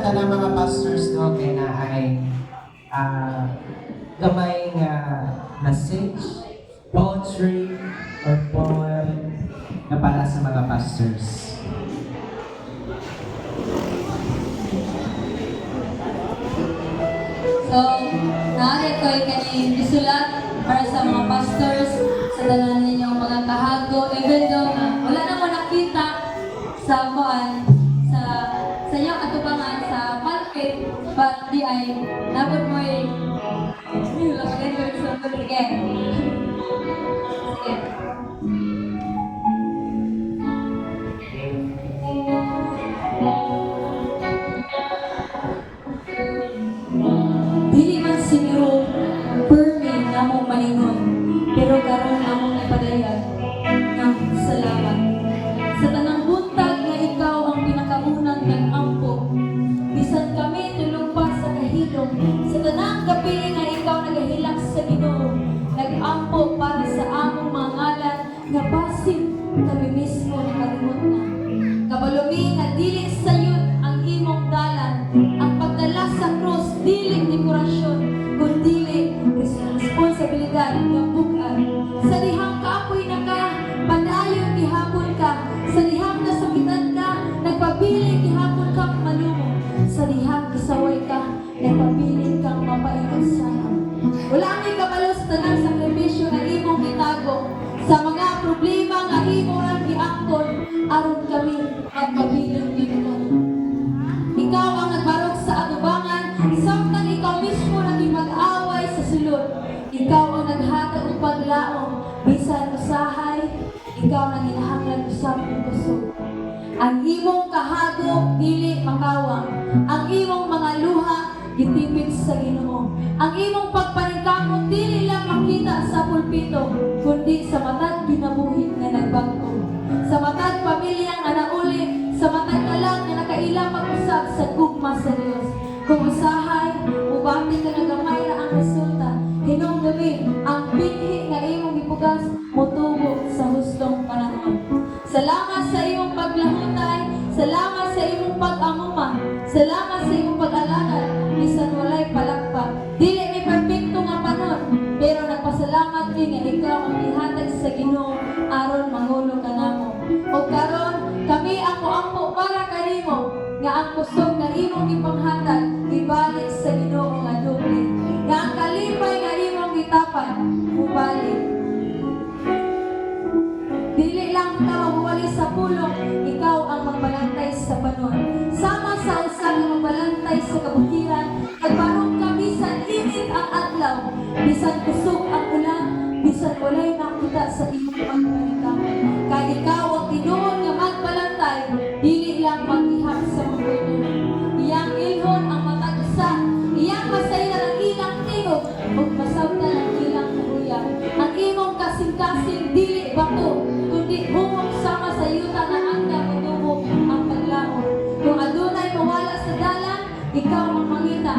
sa tanang mga pastors no kay na ay gamay nga message, poetry, or poem na para sa mga pastors. So, naari ko ay kaning isulat para sa mga pastors, sa tanan ninyong mga kahago, even though wala naman nakita sa kuan, sa inyong atubangan sa pulpit, but di ay nabot mo ay sige. Sige. Dili man siguro permi namong malingon, pero karon among ipadayag ng salamat. Sa tanang buntag nga ikaw ang pinakaunang nag-ampo, bisan kami tulong pa sa kahilom, sa tanang gabi nga ikaw nagahilak sa Ginoo, nag-ampo para sa among mga ngalan, nga basin kami mismo nakalimot na. Kabalumi nga dili sayod ang imong dalan, ang pagdala sa krus dili dekorasyon, kundi responsibilidad ng bukan. Sa dihang kaapoy na ka, padayon gihapon ka. Sa dihang nasakitan ka, nagpabiling gihapon kang malumo. Sa dihang gisaway ka, nagpabiling kang mapaingon sana. Wala may kabalo sa tanang sakripisyo na imong itago, sa mga problema nga imo ang giangkon, aron kami magpabiling ginunan. Ikaw ang nagbarog sa atubangan, samtang ikaw mismo naging mag-away sa sulod. Ikaw ang naghatag ng paglaom, bisan usahay, ikaw nang hinahanglan usab ng kusog. Ang imong kahagop dili makawang, ang imong mga luha gitipid sa Ginoo. Ang imong pagpaningkamot dili lang makita sa pulpito, kundi sa matag ginabuhi nga nagbag-o. Sa matag pamilya nga nauli, sa matag kalang nga nakailang mag-usab sa gugma sa Dios. Kung usahay, ubati ka na gamay ra ang resulta. Hinungdumi ang binhi nga imong gipugas motubo sa hustong panahon. Salamat sa imong paglahutay, salamat sa imong pag-amuma, salamat sa imong pag-alangan, bisan walay palakpak. Dili may perfecto nga panon, pero nagpasalamat din nga ikaw ang ihatag sa Ginoo aron mangulo ka namo. O karon kami ang moampo para kanimo, nga ang kusog nga imong ipanghatag ibalik sa Ginoo nga doble. Nga ang kalipay nga imong gitapan ubalik. Dili lang ka mabuwali sa pulong, ikaw ang magbalantay sa banon. Sama sa usa nga magbalantay sa kabukiran, nagbarog ka bisan init ang adlaw, bisan kusog ang ulan, bisan walay nakita sa imong pagbalantay. Kay ikaw ang tinuod nga magbalantay, dili lang maghihap sa mga iyang ilhon ang matag usa, iyang masayra ang ilang tingog, ug masabta ang ilang kahuyan. Ang imong kasing-kasing dili bato, kundi humok sama sa yuta nga angga motubo ang paglaom. Kung adunay mawala sa dalan, ikaw ang mangita.